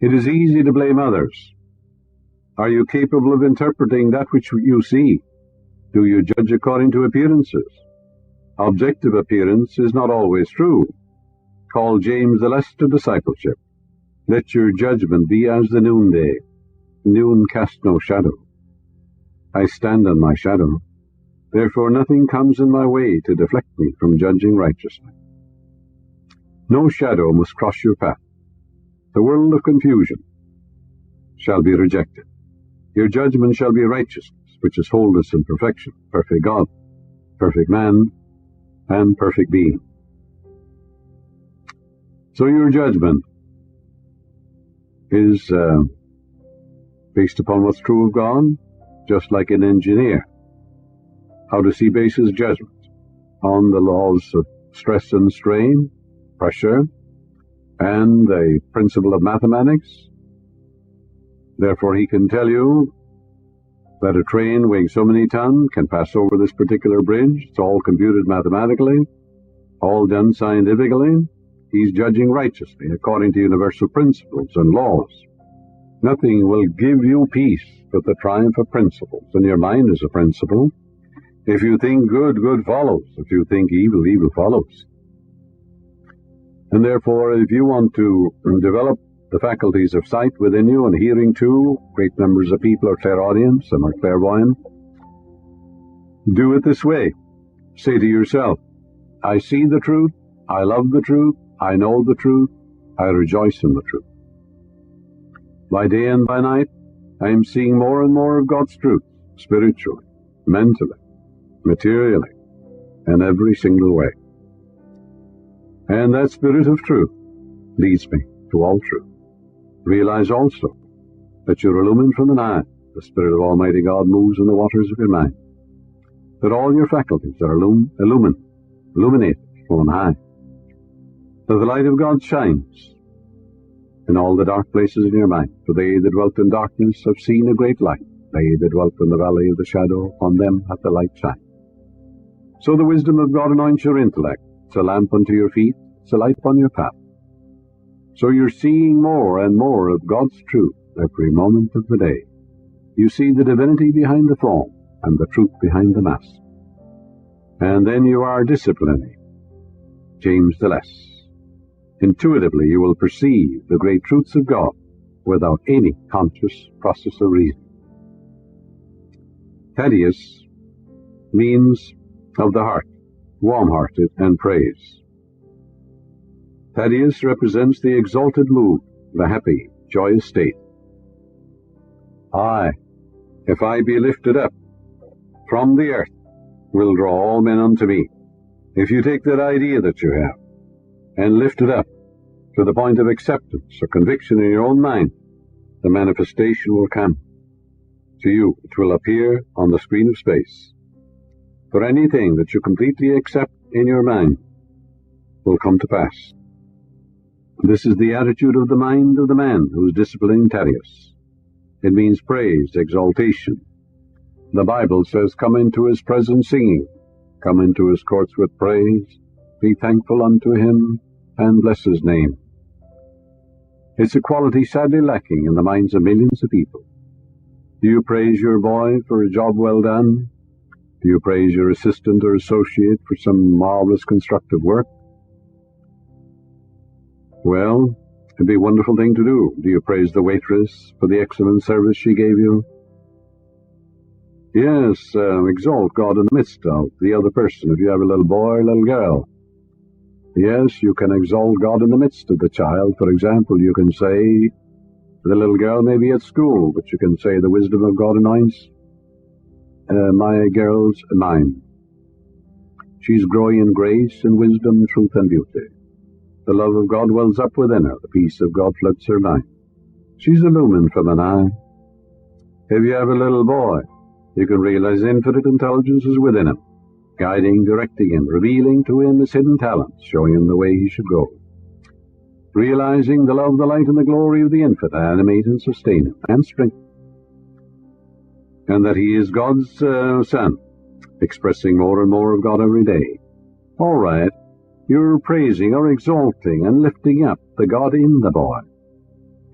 It is easy to blame others. Are you capable of interpreting that which you see? Do you judge according to appearances? Objective appearance is not always true. Call James the Less to discipleship. Let your judgment be as the noonday. Noon casts no shadow. I stand on my shadow. Therefore nothing comes in my way to deflect me from judging righteously. No shadow must cross your path. The world of confusion shall be rejected. Your judgment shall be righteousness, which is wholeness and perfection, perfect God, perfect man, and perfect being. So your judgment is based upon what's true of God, just like an engineer. How does he base his judgment? On the laws of stress and strain, pressure, and the principle of mathematics. Therefore he can tell you that a train weighing so many tons can pass over this particular bridge. It's all computed mathematically, all done scientifically. He's judging righteously according to universal principles and laws. Nothing will give you peace but the triumph of principles, and your mind is a principle. If you think good, good follows. If you think evil, evil follows. And therefore, if you want to develop the faculties of sight within you and hearing too, great numbers of people are clairaudience, some are clairvoyant, do it this way. Say to yourself, I see the truth, I love the truth, I know the truth, I rejoice in the truth. By day and by night, I am seeing more and more of God's truth, spiritually, mentally, materially, in every single way. And that spirit of truth leads me to all truth. Realize also that you're illumined from an eye. The Spirit of Almighty God moves in the waters of your mind. That all your faculties are illuminated from on high. That the light of God shines in all the dark places in your mind. For they that dwelt in darkness have seen a great light. They that dwelt in the valley of the shadow, upon them hath the light shined. So the wisdom of God anoints your intellect. It's a lamp unto your feet, it's a light upon your path. So you're seeing more and more of God's truth every moment of the day. You see the divinity behind the form and the truth behind the mask. And then you are disciplining James the Less. Intuitively you will perceive the great truths of God without any conscious process of reason. Thaddeus means of the heart, warm-hearted, and praise. Thaddeus represents the exalted mood, the happy, joyous state. I, if I be lifted up from the earth, will draw all men unto me. If you take that idea that you have and lift it up to the point of acceptance or conviction in your own mind, the manifestation will come to you. It will appear on the screen of space. For anything that you completely accept in your mind will come to pass. This is the attitude of the mind of the man who is disciplining Thaddeus. It means praise, exaltation. The Bible says, come into his presence singing, come into his courts with praise, be thankful unto him, and bless his name. It's a quality sadly lacking in the minds of millions of people. Do you praise your boy for a job well done? Do you praise your assistant or associate for some marvelous constructive work? Well, it'd be a wonderful thing to do. Do you praise the waitress for the excellent service she gave you? Yes, exalt God in the midst of the other person. If you have a little boy or a little girl, yes, you can exalt God in the midst of the child. For example, you can say, the little girl may be at school, but you can say, the wisdom of God anoints my girl's mind. She's growing in grace and wisdom, truth, and beauty. The love of God wells up within her. The peace of God floods her mind. She's illumined from an eye. If you have a little boy, you can realize infinite intelligence is within him, guiding, directing him, revealing to him his hidden talents, showing him the way he should go. Realizing the love, the light, and the glory of the infinite animate and sustain him, and strengthen him. And that he is God's son, expressing more and more of God every day. All right. You're praising or exalting and lifting up the God in the boy.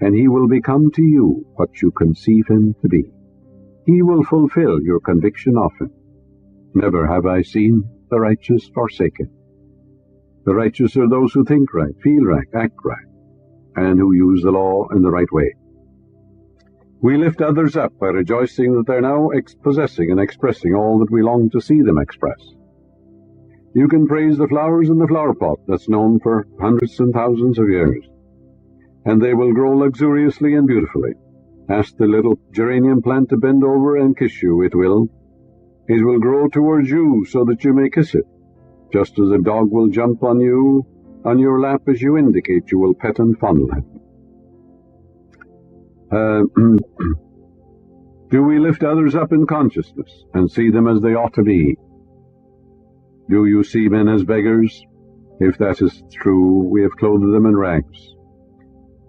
and he will become to you what you conceive him to be. He will fulfill your conviction of him. Never have I seen the righteous forsaken. The righteous are those who think right, feel right, act right, and who use the law in the right way. We lift others up by rejoicing that they're now possessing and expressing all that we long to see them express. You can praise the flowers in the flower pot that's known for hundreds and thousands of years, and they will grow luxuriously and beautifully. Ask the little geranium plant to bend over and kiss you, it will. It will grow towards you so that you may kiss it, just as a dog will jump on you, on your lap as you indicate you will pet and fondle him. Do we lift others up in consciousness and see them as they ought to be? Do you see men as beggars? If that is true, we have clothed them in rags.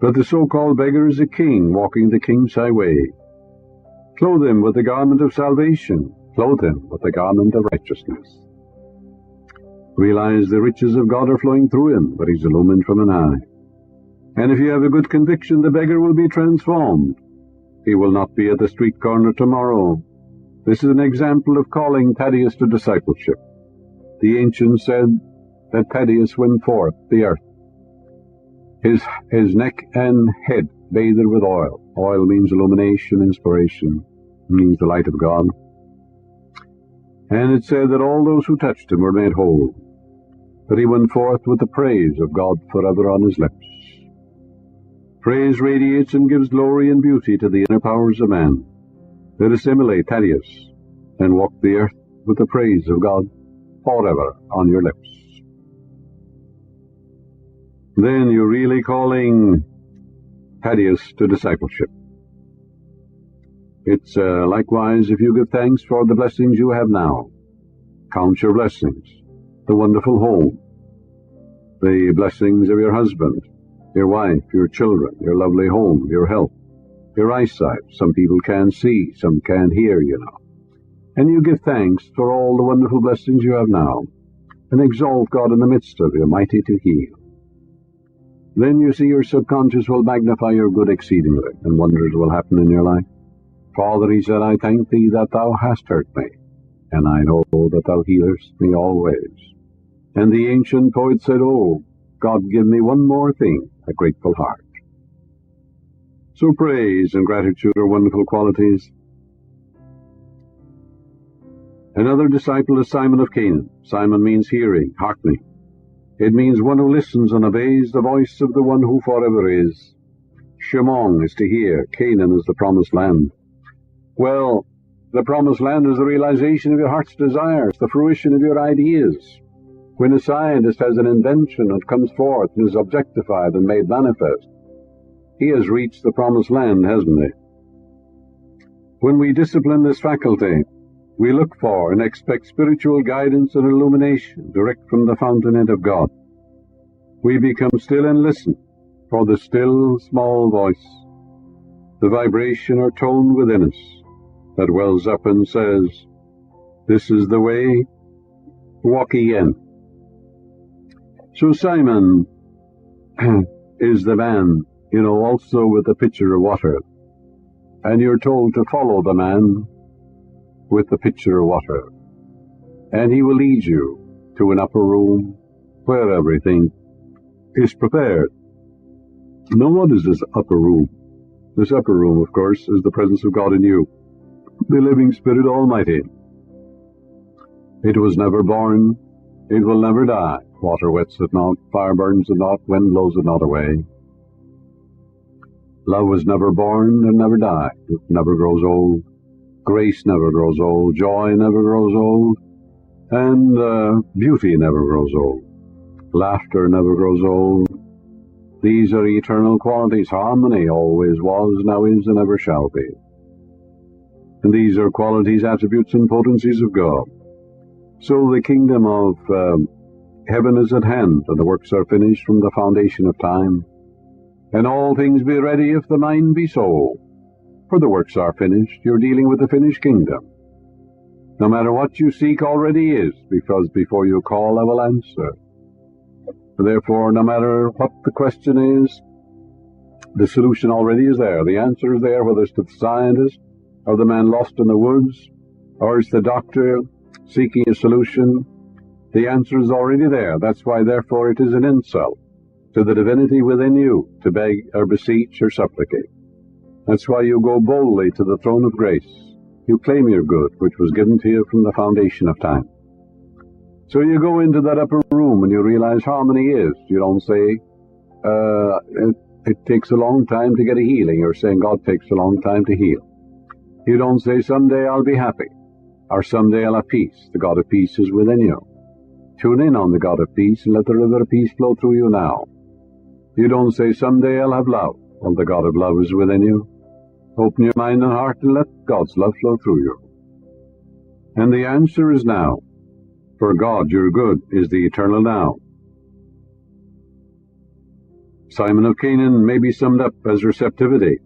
But the so-called beggar is a king walking the king's highway. Clothe him with the garment of salvation. Clothe him with the garment of righteousness. Realize the riches of God are flowing through him, but he's illumined from on high. And if you have a good conviction, the beggar will be transformed. He will not be at the street corner tomorrow. This is an example of calling Thaddeus to discipleship. The ancients said that Thaddeus went forth the earth, his neck and head bathed with oil. Oil means illumination, inspiration, means the light of God. And it said that all those who touched him were made whole, that he went forth with the praise of God forever on his lips. Praise radiates and gives glory and beauty to the inner powers of man. Let us emulate Thaddeus and walk the earth with the praise of God forever on your lips. Then you're really calling Thaddeus to discipleship. It's likewise if you give thanks for the blessings you have now. Count your blessings, the wonderful home, the blessings of your husband, your wife, your children, your lovely home, your health, your eyesight. Some people can't see, some can't hear, you know. And you give thanks for all the wonderful blessings you have now, and exalt God in the midst of you, mighty to heal. Then you see your subconscious will magnify your good exceedingly, and wonders will happen in your life. Father, he said, I thank thee that thou hast heard me, and I know that thou healest me always. And the ancient poet said, oh, God, give me one more thing, a grateful heart. So praise and gratitude are wonderful qualities. Another disciple is Simon of Canaan. Simon means hearing, hearkening. It means one who listens and obeys the voice of the one who forever is. Shemong is to hear. Canaan is the promised land. Well, the promised land is the realization of your heart's desires, the fruition of your ideas. When a scientist has an invention and comes forth and is objectified and made manifest, he has reached the promised land, hasn't he? When we discipline this faculty, we look for and expect spiritual guidance and illumination direct from the fountainhead of God. We become still and listen for the still, small voice, the vibration or tone within us that wells up and says, this is the way, walk ye in. So Simon is the man, also with the pitcher of water. And you're told to follow the man with the pitcher of water. And he will lead you to an upper room where everything is prepared. Now, what is this upper room? This upper room, of course, is the presence of God in you, the living Spirit Almighty. It was never born, it will never die. Water wets it not, fire burns it not, wind blows it not away. Love was never born and never died. It never grows old. Grace never grows old. Joy never grows old. And beauty never grows old. Laughter never grows old. These are eternal qualities. Harmony always was, now is, and ever shall be. And these are qualities, attributes, and potencies of God. So the kingdom of heaven is at hand, and the works are finished from the foundation of time. And all things be ready if the mind be so. For the works are finished, you're dealing with the finished kingdom. No matter what you seek already is, because before you call I will answer. Therefore, no matter what the question is, The solution already is there. The answer is there, whether it's to the scientist or the man lost in the woods, or it's the doctor seeking a solution. The answer is already there. That's why, therefore, it is an insult to the divinity within you to beg or beseech or supplicate. That's why you go boldly to the throne of grace. You claim your good, which was given to you from the foundation of time. So you go into that upper room and you realize harmony is. You don't say, it takes a long time to get a healing. You're saying God takes a long time to heal. You don't say, someday I'll be happy, or someday I'll have peace. The God of peace is within you. Tune in on the God of peace and let the river of peace flow through you now. You don't say, someday I'll have love. Well, the God of love is within you. Open your mind and heart and let God's love flow through you. And the answer is now. For God, your good, is the eternal now. Simon of Canaan may be summed up as receptivity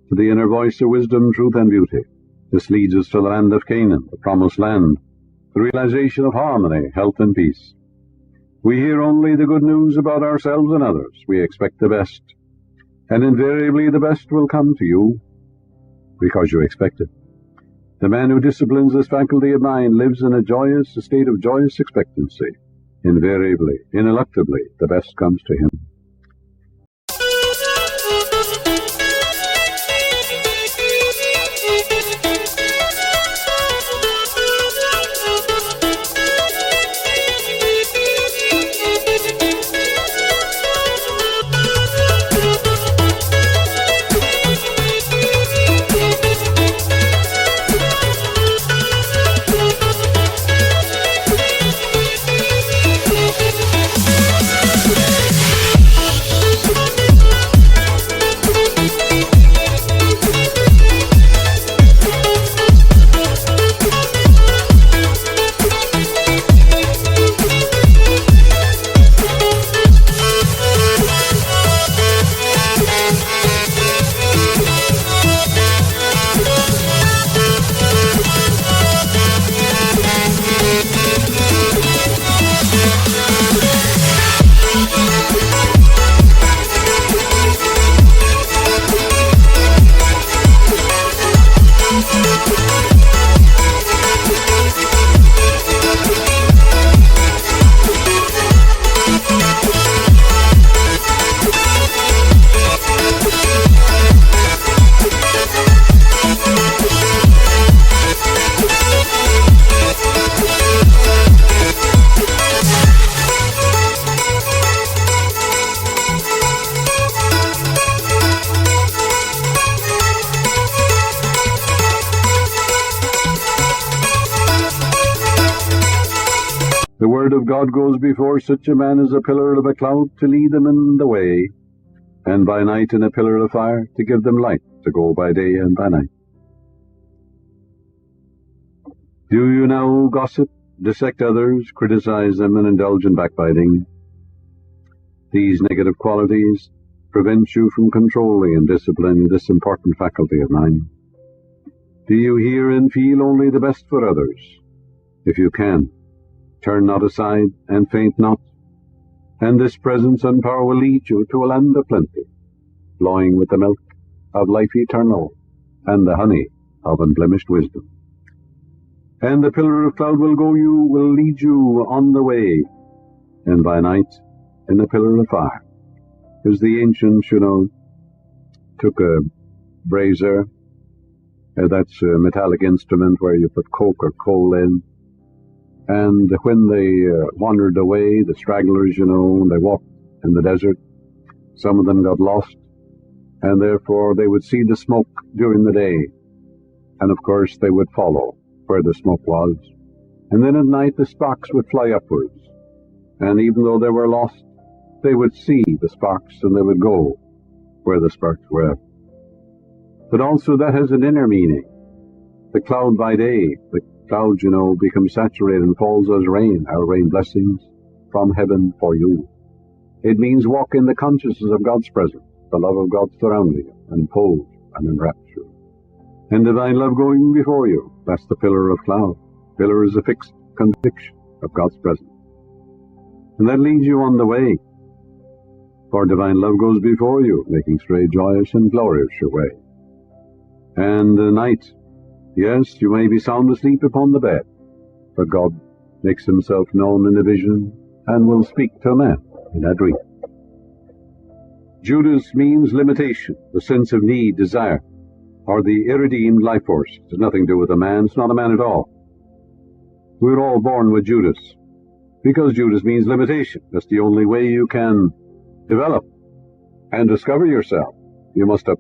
to the inner voice of wisdom, truth, and beauty. This leads us to the land of Canaan, the promised land, the realization of harmony, health, and peace. We hear only the good news about ourselves and others. We expect the best, and invariably the best will come to you because you expect it. The man who disciplines this faculty of mind lives in a state of joyous expectancy. Invariably, ineluctably, the best comes to him. The word of God goes before such a man as a pillar of a cloud to lead them in the way, and by night in a pillar of fire to give them light to go by day and by night. Do you now gossip, dissect others, criticize them, and indulge in backbiting? These negative qualities prevent you from controlling and disciplining this important faculty of mind. Do you hear and feel only the best for others? If you can, turn not aside and faint not, and this presence and power will lead you to a land of plenty, flowing with the milk of life eternal and the honey of unblemished wisdom. And the pillar of cloud will lead you on the way, and by night in the pillar of fire. As the ancients, took a brazier, that's a metallic instrument where you put coke or coal in, and when they wandered away, the stragglers, when they walked in the desert, some of them got lost, and therefore they would see the smoke during the day, and of course they would follow where the smoke was, and then at night the sparks would fly upwards, and even though they were lost, they would see the sparks and they would go where the sparks were. But also that has an inner meaning. The cloud by day, the cloud, becomes saturated and falls as rain. I'll rain blessings from heaven for you. It means walk in the consciousness of God's presence, the love of God surrounding you, and enfold and enwrap you. And divine love going before you. That's the pillar of cloud. Pillar is a fixed conviction of God's presence. And that leads you on the way. For divine love goes before you, making straight, joyous, and glorious your way. And the night, yes, you may be sound asleep upon the bed, but God makes himself known in a vision and will speak to a man in a dream. Judas means limitation, the sense of need, desire, or the irredeemed life force. It has nothing to do with a man. It's not a man at all. We're all born with Judas, because Judas means limitation. That's the only way you can develop and discover yourself. You must have...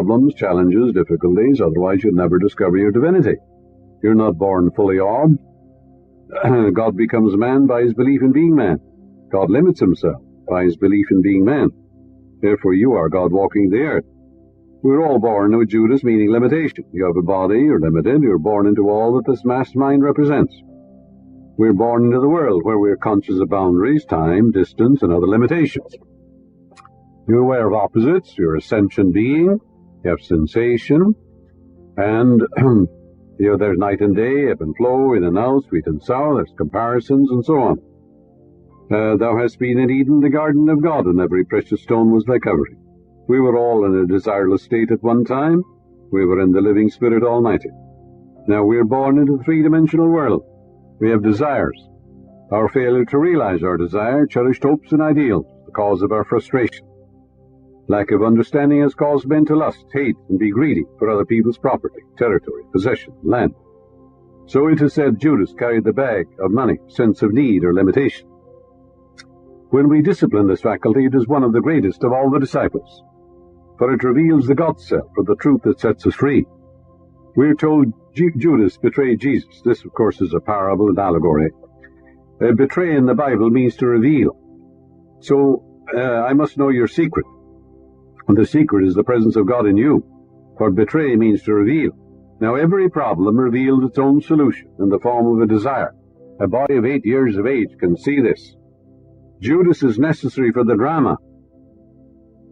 problems, challenges, difficulties, otherwise you'll never discover your divinity. You're not born fully awed. God becomes man by his belief in being man. God limits himself by his belief in being man. Therefore you are God walking the earth. We're all born with Judas, meaning limitation. You have a body, you're limited, you're born into all that this mass mind represents. We're born into the world where we're conscious of boundaries, time, distance, and other limitations. You're aware of opposites, you're a sentient being, you have sensation, and there's night and day, ebb and flow, in and out, sweet and sour, there's comparisons, and so on. Thou hast been in Eden, the garden of God, and every precious stone was thy covering. We were all in a desireless state at one time. We were in the living Spirit Almighty. Now we're born into the three-dimensional world. We have desires. Our failure to realize our desire, cherished hopes and ideals, the cause of our frustration. Lack of understanding has caused men to lust, hate, and be greedy for other people's property, territory, possession, land. So it is said Judas carried the bag of money, sense of need or limitation. When we discipline this faculty, it is one of the greatest of all the disciples, for it reveals the God self or the truth that sets us free. We are told Judas betrayed Jesus. This, of course, is a parable and allegory. Betray in the Bible means to reveal. So I must know your secret. And the secret is the presence of God in you. For betray means to reveal. Now every problem reveals its own solution in the form of a desire. A boy of 8 years of age can see this. Judas is necessary for the drama.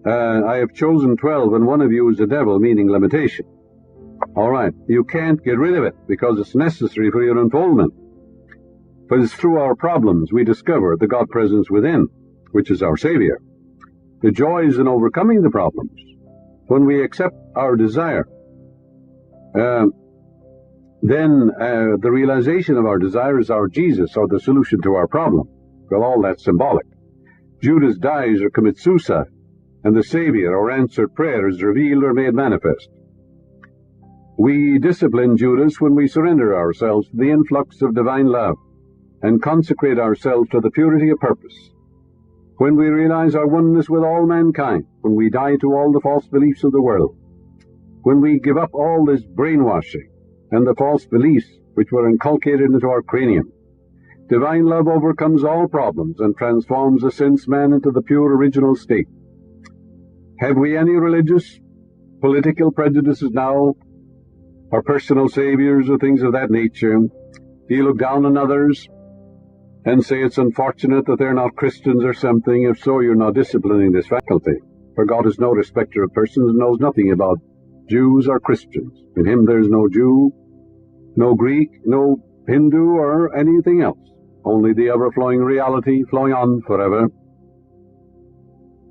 I have chosen 12 and one of you is the devil, meaning limitation. All right, you can't get rid of it because it's necessary for your unfoldment. But it's through our problems we discover the God presence within, which is our Savior. The joy is in overcoming the problems. When we accept our desire, then the realization of our desire is our Jesus, or the solution to our problem. Well, all that's symbolic. Judas dies or commits suicide, and the Savior or answered prayer is revealed or made manifest. We discipline Judas when we surrender ourselves to the influx of divine love and consecrate ourselves to the purity of purpose. When we realize our oneness with all mankind, when we die to all the false beliefs of the world, when we give up all this brainwashing and the false beliefs which were inculcated into our cranium, divine love overcomes all problems and transforms the sense man into the pure original state. Have we any religious, political prejudices now, or personal saviors or things of that nature? Do you look down on others and say it's unfortunate that they're not Christians or something? If so, you're not disciplining this faculty. For God is no respecter of persons and knows nothing about Jews or Christians. In him there's no Jew, no Greek, no Hindu or anything else. Only the ever-flowing reality, flowing on forever.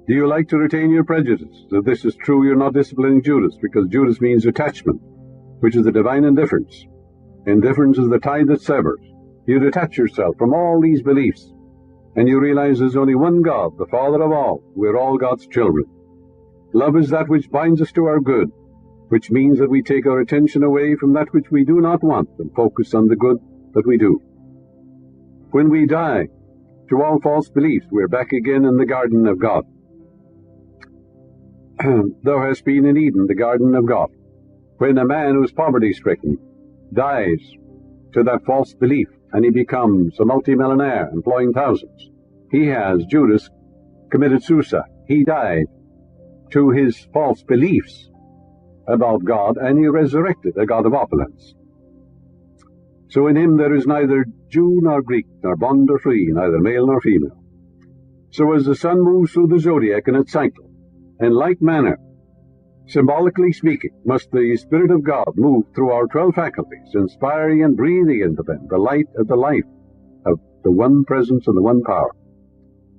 Do you like to retain your prejudice? If this is true, you're not disciplining Judas, because Judas means attachment, which is the divine indifference. Indifference is the tie that severs. You detach yourself from all these beliefs, and you realize there's only one God, the Father of all. We're all God's children. Love is that which binds us to our good, which means that we take our attention away from that which we do not want and focus on the good that we do. When we die to all false beliefs, we're back again in the garden of God. Thou hast been in Eden, the garden of God. When a man who's poverty-stricken dies to that false belief and he becomes a multimillionaire employing thousands, he has, Judas, committed suicide. He died to his false beliefs about God, and he resurrected a God of opulence. So in him there is neither Jew nor Greek, nor bond nor free, neither male nor female. So as the sun moves through the zodiac in its cycle, in like manner, symbolically speaking, must the Spirit of God move through our 12 faculties, inspiring and breathing into them the light of the life of the one presence and the one power.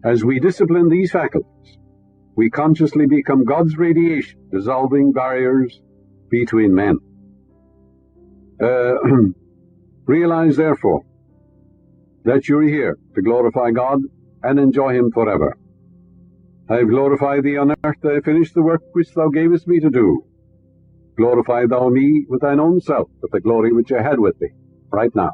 As we discipline these faculties, we consciously become God's radiation, dissolving barriers between men. Realize, therefore, that you're here to glorify God and enjoy Him forever. I have glorified thee on earth. I have finished the work which thou gavest me to do. Glorify thou me with thine own self, with the glory which I had with thee, right now.